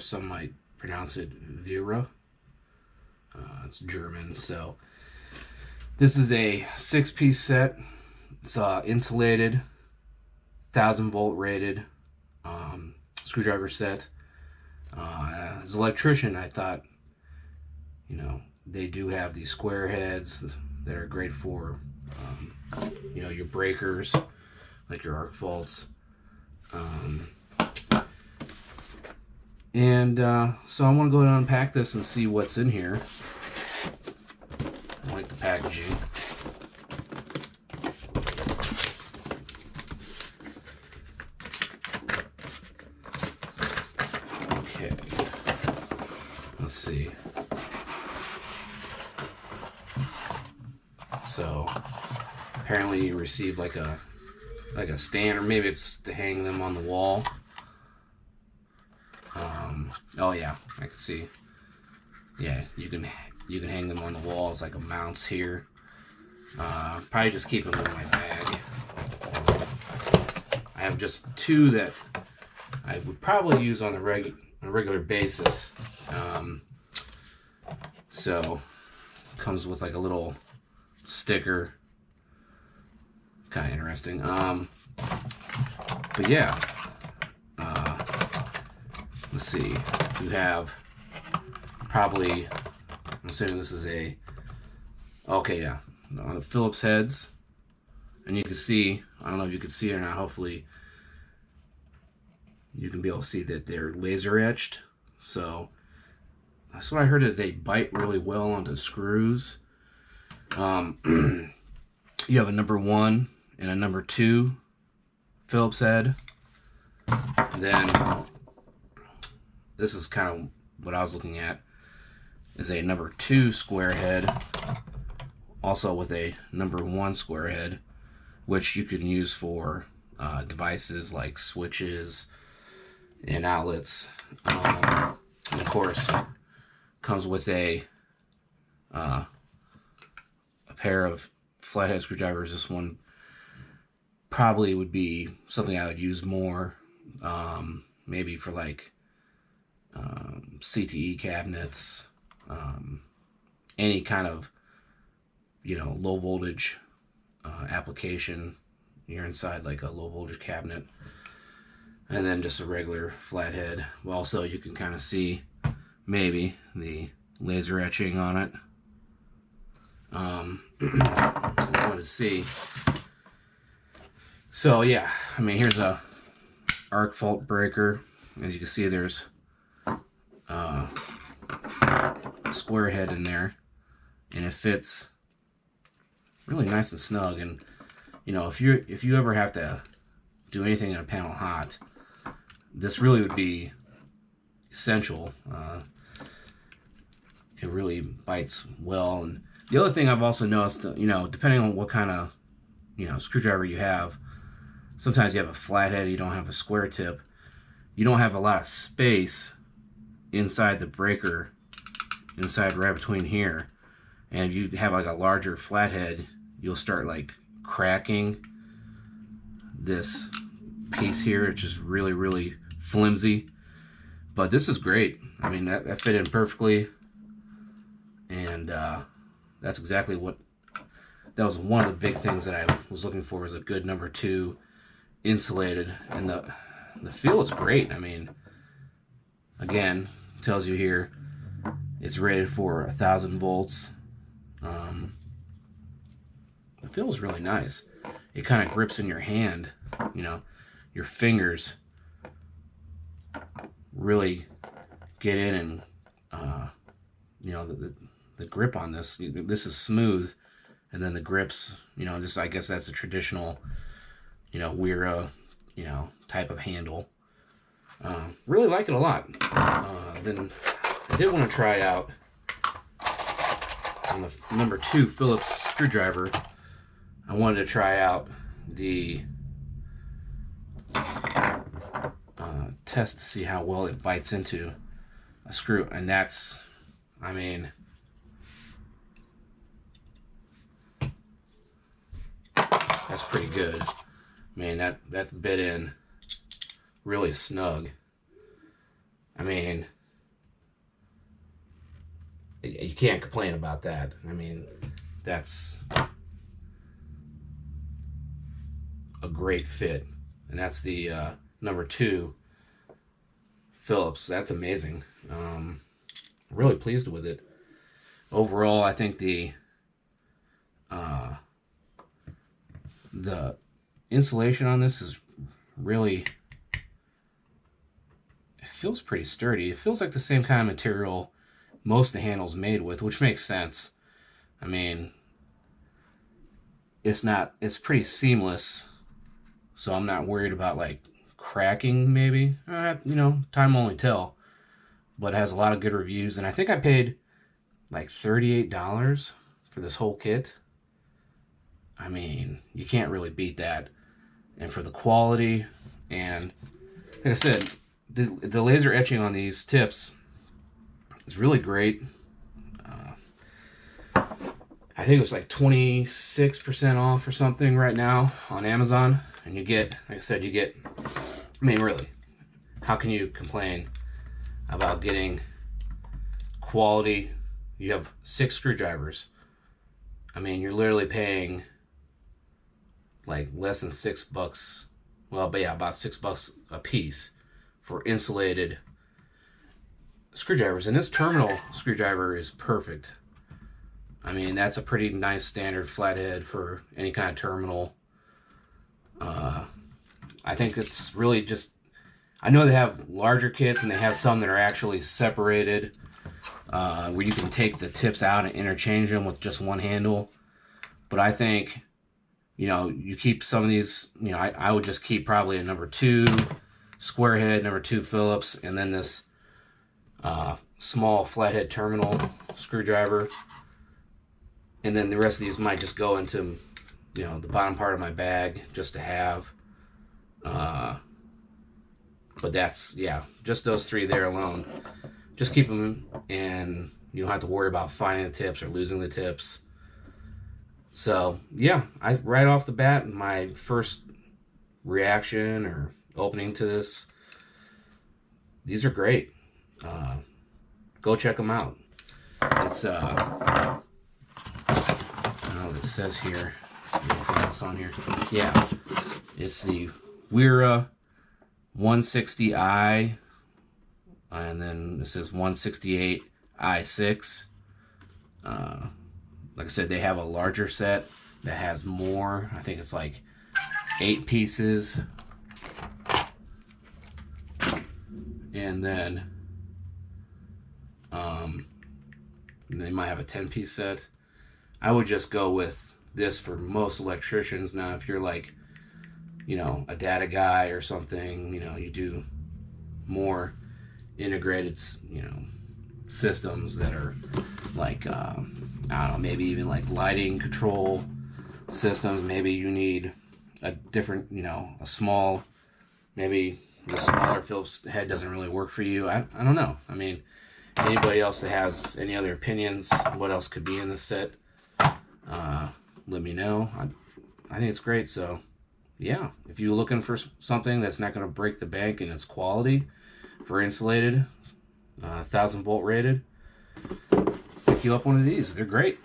some might pronounce it Wera. It's German. So this is a 6-piece set. It's insulated, 1,000-volt rated screwdriver set. As an electrician, I thought, they do have these square heads that are great for, your breakers, like your arc faults. So I want to go ahead and unpack this and see what's in here. I like the packaging. Okay, let's see. So apparently you received like a stand, or maybe it's to hang them on the wall. Oh yeah, I can see. Yeah, you can hang them on the walls like a mounts here. Probably just keep them in my bag. I have just 2 that I would probably use on a regular basis. So comes with like a little sticker. Kind of interesting. But yeah. Let's see. You have probably, I'm assuming this is okay, yeah, on the Phillips heads, and you can see, I don't know if you can see it or not, hopefully you can be able to see that they're laser etched. So that's what I heard, that they bite really well onto screws. You have a number 1 and a number 2 Phillips head. And then this is kind of what I was looking at, is a number 2 square head, also with a number 1 square head, which you can use for devices like switches and outlets. And of course, comes with a pair of flathead screwdrivers. This one probably would be something I would use more, maybe for like CTE cabinets, any kind of low voltage application. You're inside like a low voltage cabinet, and then just a regular flathead. Also, you can kind of see maybe the laser etching on it. I wanted to see. So yeah, I mean, here's a arc fault breaker. As you can see, there's a square head in there, and it fits really nice and snug. And if you ever have to do anything in a panel hot, this really would be essential. It really bites well. And the other thing I've also noticed, depending on what kind of screwdriver you have, sometimes you have a flathead, you don't have a square tip, you don't have a lot of space inside the breaker, inside right between here. And if you have like a larger flathead, you'll start like cracking this piece here. It's just really, really flimsy. But this is great. I mean, that fit in perfectly. And that's exactly that was one of the big things that I was looking for, was a good number 2 insulated. And the feel is great. I mean, again, tells you here it's rated for 1,000 volts. It feels really nice. It kind of grips in your hand. Your fingers really get in, and the grip on this is smooth, and then the grips, just, I guess that's a traditional Wera type of handle. Really like it a lot. Then I did want to try out on the number 2 Phillips screwdriver. I wanted to try out the test to see how well it bites into a screw, and that's, I mean, that's pretty good. I mean, that bit in really snug. I mean, You can't complain about that. I mean, that's a great fit. And that's the number 2 Phillips. That's amazing. Really pleased with it. Overall, I think the insulation on this is really, it feels pretty sturdy. It feels like the same kind of material most of the handle's made with, which makes sense. I mean, it's pretty seamless, so I'm not worried about like cracking maybe. Time will only tell. But it has a lot of good reviews, and I think I paid like $38 for this whole kit. I mean, you can't really beat that. And for the quality, and like I said, the laser etching on these tips is really great. I think it was like 26% off or something right now on Amazon. And you get, like I said, I mean, really, how can you complain about getting quality? You have 6 screwdrivers. I mean, you're literally paying like less than $6. Well, but yeah, about $6 a piece for insulated screwdrivers. And this terminal screwdriver is perfect. I mean, that's a pretty nice standard flathead for any kind of terminal. I think it's really just, I know they have larger kits and they have some that are actually separated, where you can take the tips out and interchange them with just one handle. But I think, you keep some of these, I would just keep probably a number 2 square head, number 2 Phillips, and then this small flathead terminal screwdriver. And then the rest of these might just go into, the bottom part of my bag just to have. But that's, yeah, just those 3 there alone. Just keep them, and you don't have to worry about finding the tips or losing the tips. So, yeah, right off the bat, my first reaction or opening to this, these are great. Go check them out. It's, I don't know what it says here. Anything else on here? Yeah, it's the Wera 160i, and then it says 168i6. Like I said, they have a larger set that has more. I think it's like 8 pieces. And then they might have a 10-piece set. I would just go with this for most electricians. Now, if you're like, a data guy or something, you do more integrated, systems that are like, I don't know, maybe even like lighting control systems. Maybe you need a different, a small, maybe the smaller Phillips head doesn't really work for you. I don't know. I mean, anybody else that has any other opinions, what else could be in this set, let me know. I think it's great. So yeah, if you're looking for something that's not going to break the bank in its quality for insulated, 1000 volt rated, pick you up one of these. They're great.